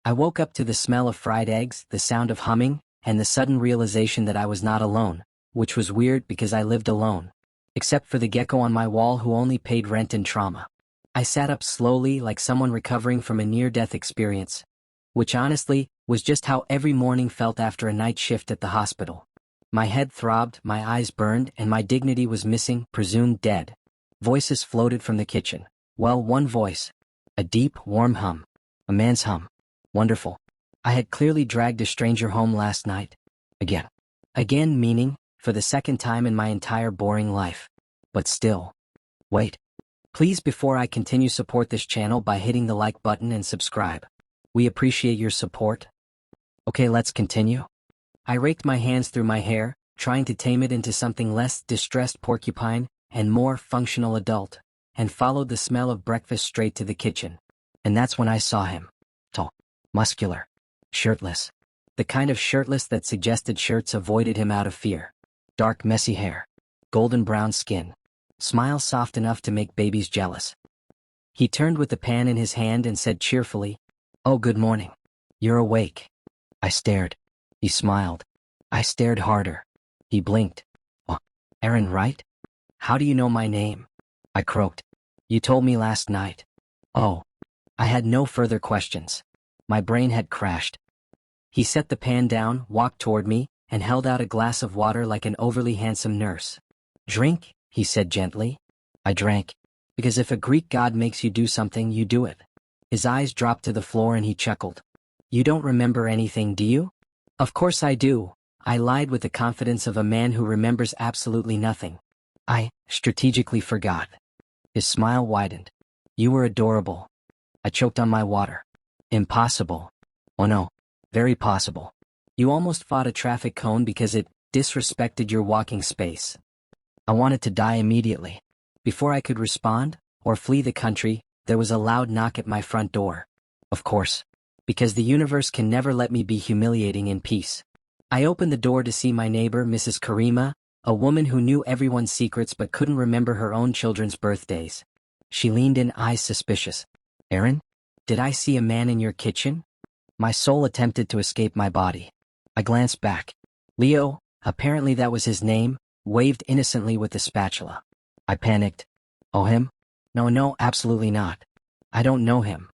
I woke up to the smell of fried eggs, the sound of humming, and the sudden realization that I was not alone, which was weird because I lived alone. Except for the gecko on my wall who only paid rent in trauma. I sat up slowly like someone recovering from a near-death experience, which honestly was just how every morning felt after a night shift at the hospital. My head throbbed, my eyes burned, and my dignity was missing, presumed dead. Voices floated from the kitchen. Well, one voice. A deep, warm hum. A man's hum. Wonderful. I had clearly dragged a stranger home last night. Again. Again meaning, for the second time in my entire boring life. But still. Wait. Please, before I continue, support this channel by hitting the like button and subscribe. We appreciate your support. Okay, let's continue. I raked my hands through my hair, trying to tame it into something less distressed porcupine and more functional adult, and followed the smell of breakfast straight to the kitchen. And that's when I saw him. Tall, muscular, shirtless. The kind of shirtless that suggested shirts avoided him out of fear. Dark, messy hair, golden brown skin, smile soft enough to make babies jealous. He turned with the pan in his hand and said cheerfully, "Oh, good morning. You're awake." I stared. He smiled. I stared harder. He blinked. "Oh, Aarin, right? How do you know my name?" I croaked. "You told me last night." "Oh." I had no further questions. My brain had crashed. He set the pan down, walked toward me, and held out a glass of water like an overly handsome nurse. "Drink," he said gently. I drank. Because if a Greek god makes you do something, you do it. His eyes dropped to the floor and he chuckled. "You don't remember anything, do you?" "Of course I do," I lied with the confidence of a man who remembers absolutely nothing. "I strategically forgot." His smile widened. "You were adorable." I choked on my water. "Impossible." "Oh no. Very possible. You almost fought a traffic cone because it disrespected your walking space." I wanted to die immediately. Before I could respond, or flee the country, there was a loud knock at my front door. Of course. Because the universe can never let me be humiliating in peace. I opened the door to see my neighbor, Mrs. Karima, a woman who knew everyone's secrets but couldn't remember her own children's birthdays. She leaned in, eyes suspicious. "Aarin? Did I see a man in your kitchen?" My soul attempted to escape my body. I glanced back. Leo, apparently that was his name, waved innocently with the spatula. I panicked. "Oh, him? No, absolutely not. I don't know him."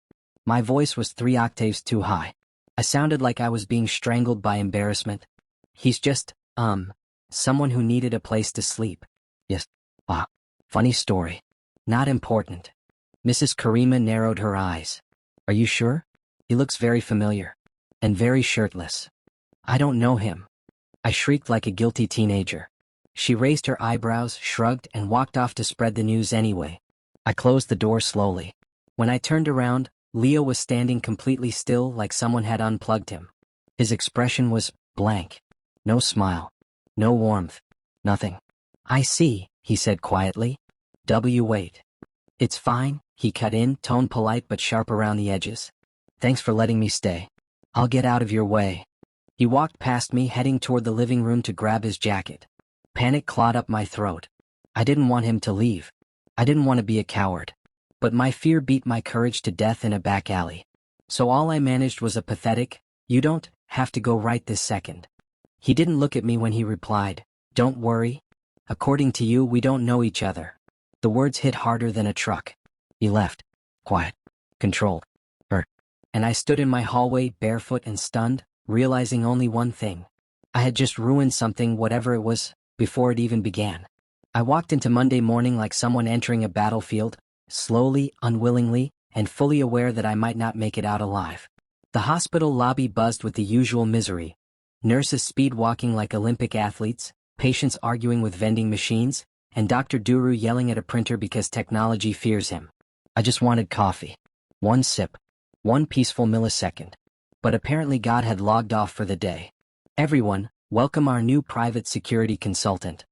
My voice was 3 octaves too high. I sounded like I was being strangled by embarrassment. "He's just, someone who needed a place to sleep." "Yes. Funny story. Not important." Mrs. Karima narrowed her eyes. "Are you sure? He looks very familiar. And very shirtless." "I don't know him." I shrieked like a guilty teenager. She raised her eyebrows, shrugged, and walked off to spread the news anyway. I closed the door slowly. When I turned around, Leo was standing completely still like someone had unplugged him. His expression was blank. No smile. No warmth. Nothing. "I see," he said quietly. Wait. "It's fine," he cut in, tone polite but sharp around the edges. "Thanks for letting me stay. I'll get out of your way." He walked past me, heading toward the living room to grab his jacket. Panic clawed up my throat. I didn't want him to leave. I didn't want to be a coward. But my fear beat my courage to death in a back alley. So all I managed was a pathetic, "You don't have to go right this second." He didn't look at me when he replied, "Don't worry. According to you, we don't know each other." The words hit harder than a truck. He left. Quiet. Controlled. Hurt. And I stood in my hallway, barefoot and stunned, realizing only one thing. I had just ruined something, whatever it was, before it even began. I walked into Monday morning like someone entering a battlefield, slowly, unwillingly, and fully aware that I might not make it out alive. The hospital lobby buzzed with the usual misery. Nurses speed-walking like Olympic athletes, patients arguing with vending machines, and Dr. Duru yelling at a printer because technology fears him. I just wanted coffee. One sip. One peaceful millisecond. But apparently God had logged off for the day. "Everyone, welcome our new private security consultant."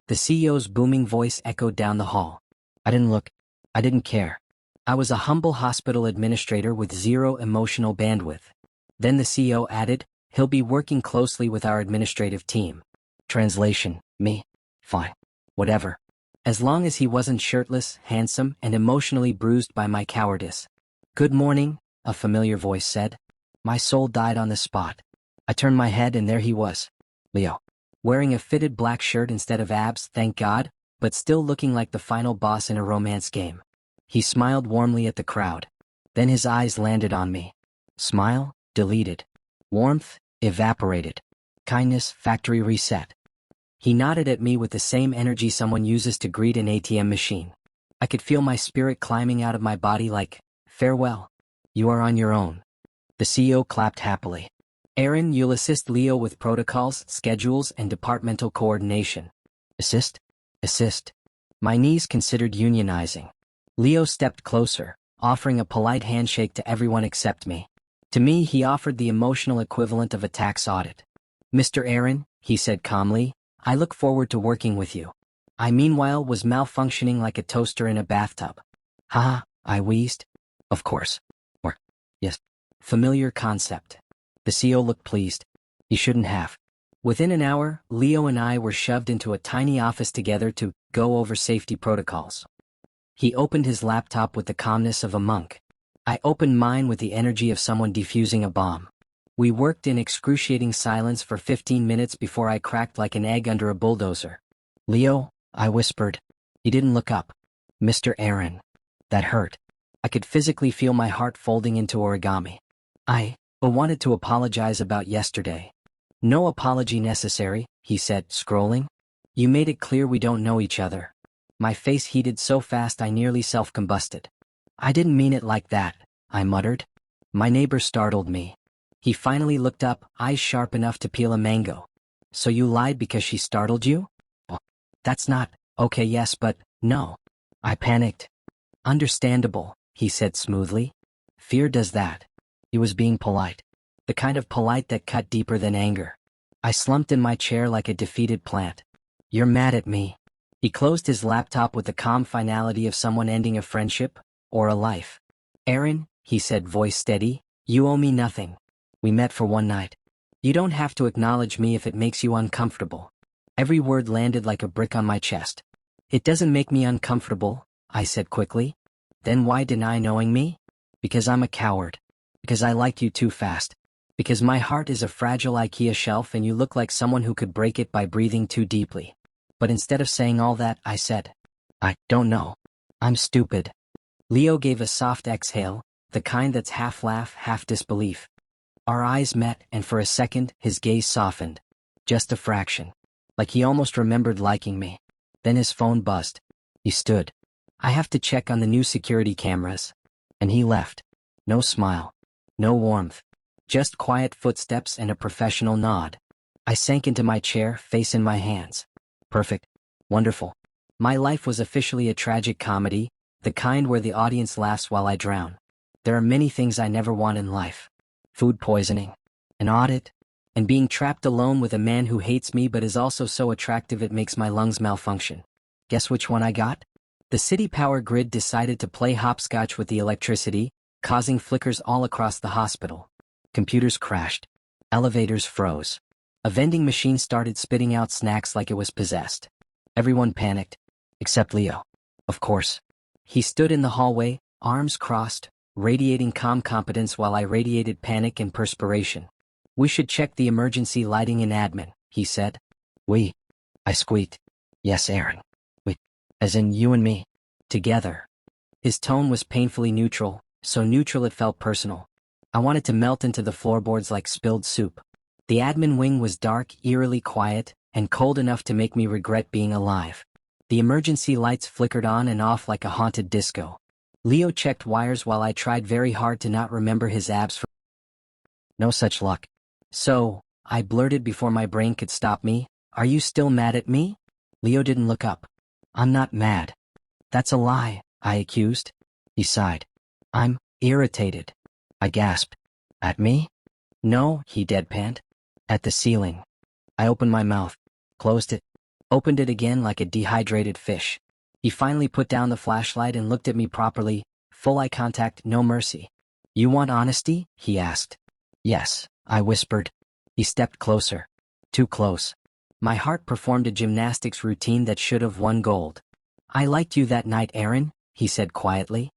The CEO's booming voice echoed down the hall. I didn't look. I didn't care. I was a humble hospital administrator with 0 emotional bandwidth. Then the CEO added, "He'll be working closely with our administrative team." Translation, me. Fine. Whatever. As long as he wasn't shirtless, handsome, and emotionally bruised by my cowardice. "Good morning," a familiar voice said. My soul died on the spot. I turned my head and there he was. Leo. Wearing a fitted black shirt instead of abs, thank God, but still looking like the final boss in a romance game. He smiled warmly at the crowd. Then his eyes landed on me. Smile, deleted. Warmth, evaporated. Kindness, factory reset. He nodded at me with the same energy someone uses to greet an ATM machine. I could feel my spirit climbing out of my body like, farewell. You are on your own. The CEO clapped happily. Aarin, you'll assist Leo with protocols, schedules, and departmental coordination. Assist? Assist. My knees considered unionizing. Leo stepped closer, offering a polite handshake to everyone except me. To me, he offered the emotional equivalent of a tax audit. Mr. Aarin, he said calmly, I look forward to working with you. I meanwhile was malfunctioning like a toaster in a bathtub. Haha, I wheezed. Of course. Or, yes. Familiar concept. The CEO looked pleased. He shouldn't have. Within an hour, Leo and I were shoved into a tiny office together to go over safety protocols. He opened his laptop with the calmness of a monk. I opened mine with the energy of someone defusing a bomb. We worked in excruciating silence for 15 minutes before I cracked like an egg under a bulldozer. Leo, I whispered. He didn't look up. Mr. Aarin. That hurt. I could physically feel my heart folding into origami. I wanted to apologize about yesterday. No apology necessary, he said, scrolling. You made it clear we don't know each other. My face heated so fast I nearly self-combusted. I didn't mean it like that, I muttered. My neighbor startled me. He finally looked up, eyes sharp enough to peel a mango. So you lied because she startled you? Well, that's not, okay, yes, but, no. I panicked. Understandable, he said smoothly. Fear does that. He was being polite. The kind of polite that cut deeper than anger. I slumped in my chair like a defeated plant. You're mad at me. He closed his laptop with the calm finality of someone ending a friendship, or a life. Aarin, he said, voice steady, you owe me nothing. We met for one night. You don't have to acknowledge me if it makes you uncomfortable. Every word landed like a brick on my chest. It doesn't make me uncomfortable, I said quickly. Then why deny knowing me? Because I'm a coward. Because I liked you too fast. Because my heart is a fragile IKEA shelf and you look like someone who could break it by breathing too deeply. But instead of saying all that, I said, I don't know. I'm stupid. Leo gave a soft exhale, the kind that's half laugh, half disbelief. Our eyes met, and for a second, his gaze softened. Just a fraction. Like he almost remembered liking me. Then his phone buzzed. He stood. I have to check on the new security cameras. And he left. No smile. No warmth. Just quiet footsteps and a professional nod. I sank into my chair, face in my hands. Perfect. Wonderful. My life was officially a tragic comedy, the kind where the audience laughs while I drown. There are many things I never want in life. Food poisoning. An audit. And being trapped alone with a man who hates me but is also so attractive it makes my lungs malfunction. Guess which one I got? The city power grid decided to play hopscotch with the electricity, causing flickers all across the hospital. Computers crashed. Elevators froze. A vending machine started spitting out snacks like it was possessed. Everyone panicked. Except Leo. Of course. He stood in the hallway, arms crossed, radiating calm competence while I radiated panic and perspiration. We should check the emergency lighting in admin, he said. We. I squeaked. Yes, Aarin. We. As in you and me. Together. His tone was painfully neutral, so neutral it felt personal. I wanted to melt into the floorboards like spilled soup. The admin wing was dark, eerily quiet, and cold enough to make me regret being alive. The emergency lights flickered on and off like a haunted disco. Leo checked wires while I tried very hard to not remember his abs. No such luck. So, I blurted before my brain could stop me, are you still mad at me? Leo didn't look up. I'm not mad. That's a lie, I accused. He sighed. I'm irritated. I gasped. At me? No, he deadpanned. At the ceiling. I opened my mouth, closed it, opened it again like a dehydrated fish. He finally put down the flashlight and looked at me properly, full eye contact, no mercy. You want honesty? He asked. Yes, I whispered. He stepped closer. Too close. My heart performed a gymnastics routine that should have won gold. I liked you that night, Aarin, he said quietly.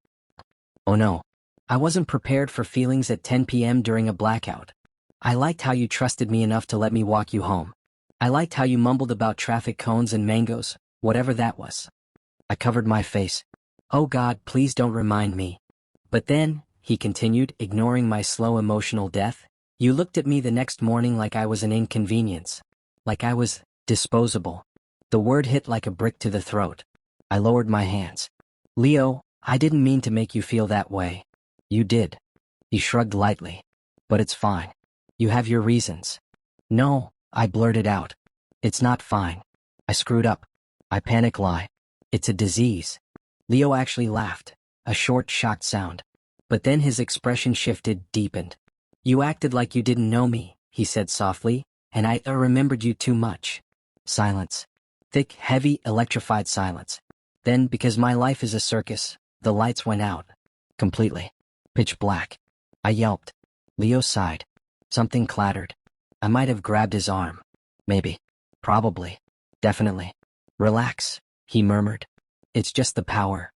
Oh no. I wasn't prepared for feelings at 10 p.m. during a blackout. I liked how you trusted me enough to let me walk you home. I liked how you mumbled about traffic cones and mangoes, whatever that was. I covered my face. Oh God, please don't remind me. But then, he continued, ignoring my slow emotional death, you looked at me the next morning like I was an inconvenience. Like I was disposable. The word hit like a brick to the throat. I lowered my hands. Leo, I didn't mean to make you feel that way. You did. He shrugged lightly. But it's fine. You have your reasons. No, I blurted out. It's not fine. I screwed up. I panic lie. It's a disease. Leo actually laughed, a short, shocked sound. But then his expression shifted, deepened. You acted like you didn't know me, he said softly, and I remembered you too much. Silence. Thick, heavy, electrified silence. Then, because my life is a circus, the lights went out. Completely. Pitch black. I yelped. Leo sighed. Something clattered. I might have grabbed his arm. Maybe. Probably. Definitely. Relax, he murmured. It's just the power.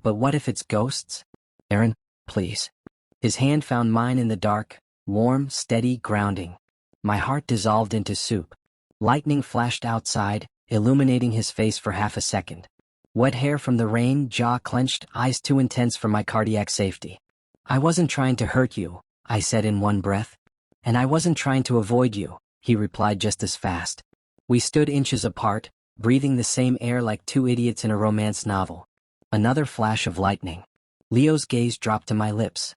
But what if it's ghosts? Aarin, please. His hand found mine in the dark, warm, steady, grounding. My heart dissolved into soup. Lightning flashed outside, illuminating his face for half a second. Wet hair from the rain, jaw clenched, eyes too intense for my cardiac safety. I wasn't trying to hurt you, I said in one breath. And I wasn't trying to avoid you, he replied just as fast. We stood inches apart, breathing the same air like two idiots in a romance novel. Another flash of lightning. Leo's gaze dropped to my lips.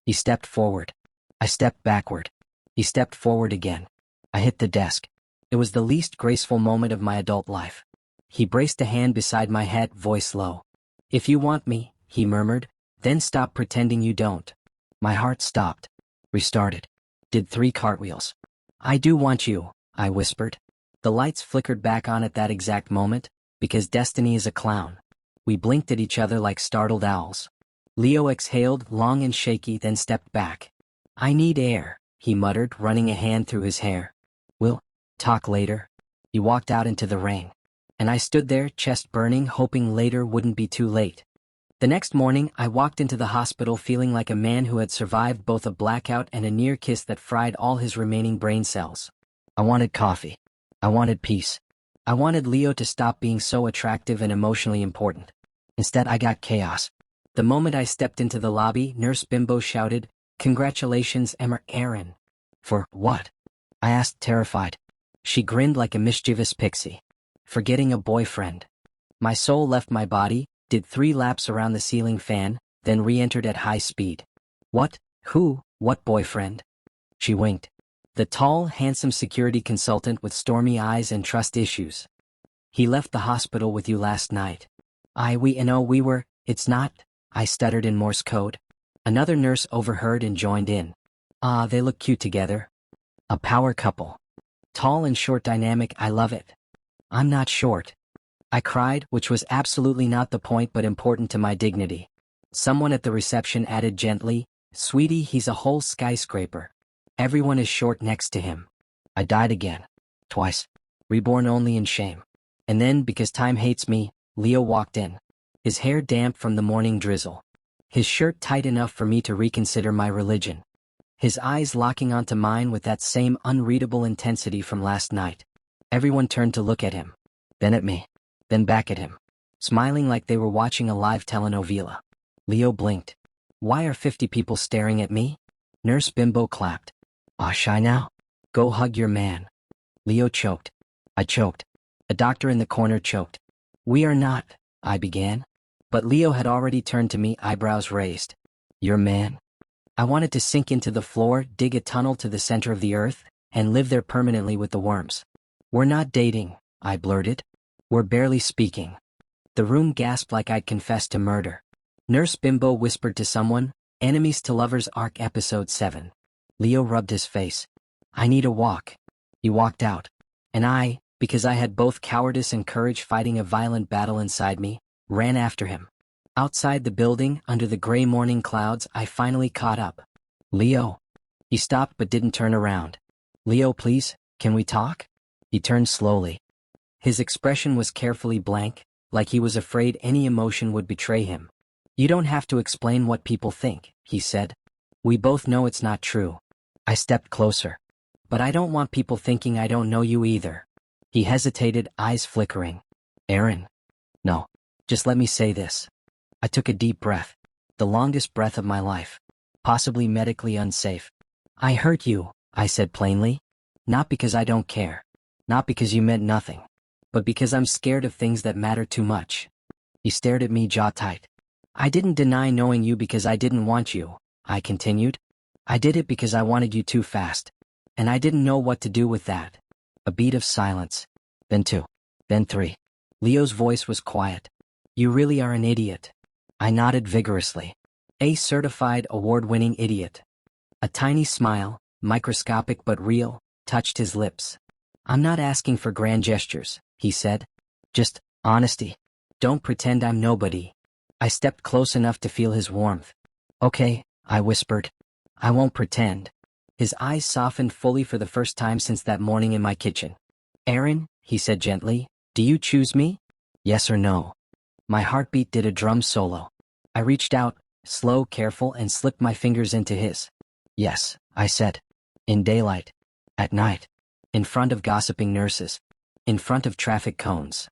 He stepped forward. I stepped backward. He stepped forward again. I hit the desk. It was the least graceful moment of my adult life. He braced a hand beside my head, voice low. If you want me, he murmured, then stop pretending you don't. My heart stopped. Restarted. Did 3 cartwheels. I do want you, I whispered. The lights flickered back on at that exact moment, because destiny is a clown. We blinked at each other like startled owls. Leo exhaled, long and shaky, then stepped back. I need air, he muttered, running a hand through his hair. We'll talk later. He walked out into the rain. And I stood there, chest burning, hoping later wouldn't be too late. The next morning, I walked into the hospital feeling like a man who had survived both a blackout and a near kiss that fried all his remaining brain cells. I wanted coffee. I wanted peace. I wanted Leo to stop being so attractive and emotionally important. Instead, I got chaos. The moment I stepped into the lobby, Nurse Bimbo shouted, "Congratulations, Aarin." For what? I asked, terrified. She grinned like a mischievous pixie. For getting a boyfriend. My soul left my body, did 3 laps around the ceiling fan, then re-entered at high speed. What? Who? What boyfriend? She winked. The tall, handsome security consultant with stormy eyes and trust issues. He left the hospital with you last night. We were, it's not, I stuttered in Morse code. Another nurse overheard and joined in. They look cute together. A power couple. Tall and short dynamic, I love it. I'm not short. I cried, which was absolutely not the point but important to my dignity. Someone at the reception added gently, "Sweetie, he's a whole skyscraper. Everyone is short next to him." I died again. Twice. Reborn only in shame. And then, because time hates me, Leo walked in. His hair damp from the morning drizzle. His shirt tight enough for me to reconsider my religion. His eyes locking onto mine with that same unreadable intensity from last night. Everyone turned to look at him. Then at me. Then back at him. Smiling like they were watching a live telenovela. Leo blinked. Why are 50 people staring at me? Nurse Bimbo clapped. Shy now? Go hug your man. Leo choked. I choked. A doctor in the corner choked. We are not, I began. But Leo had already turned to me, eyebrows raised. Your man? I wanted to sink into the floor, dig a tunnel to the center of the earth, and live there permanently with the worms. We're not dating, I blurted. We're barely speaking. The room gasped like I'd confessed to murder. Nurse Bimbo whispered to someone, Enemies to Lovers Arc Episode 7. Leo rubbed his face. I need a walk. He walked out. And I, because I had both cowardice and courage fighting a violent battle inside me, ran after him. Outside the building, under the gray morning clouds, I finally caught up. Leo. He stopped but didn't turn around. Leo, please, can we talk? He turned slowly. His expression was carefully blank, like he was afraid any emotion would betray him. You don't have to explain what people think, he said. We both know it's not true. I stepped closer. But I don't want people thinking I don't know you either. He hesitated, eyes flickering. Aarin. No. Just let me say this. I took a deep breath. The longest breath of my life. Possibly medically unsafe. I hurt you, I said plainly. Not because I don't care. Not because you meant nothing. But because I'm scared of things that matter too much. He stared at me, jaw tight. I didn't deny knowing you because I didn't want you, I continued. I did it because I wanted you too fast. And I didn't know what to do with that. A beat of silence. Then two. Then three. Leo's voice was quiet. You really are an idiot. I nodded vigorously. A certified award-winning idiot. A tiny smile, microscopic but real, touched his lips. I'm not asking for grand gestures, he said. Just honesty. Don't pretend I'm nobody. I stepped close enough to feel his warmth. Okay, I whispered. I won't pretend. His eyes softened fully for the first time since that morning in my kitchen. Aarin, he said gently, do you choose me? Yes or no? My heartbeat did a drum solo. I reached out, slow, careful, and slipped my fingers into his. Yes, I said. In daylight. At night. In front of gossiping nurses. In front of traffic cones.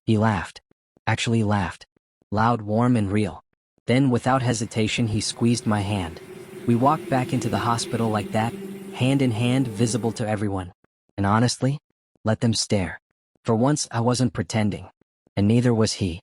He laughed. Actually laughed. Loud, warm, and real. Then, without hesitation, he squeezed my hand. We walked back into the hospital like that, hand in hand, visible to everyone. And honestly, let them stare. For once, I wasn't pretending. And neither was he.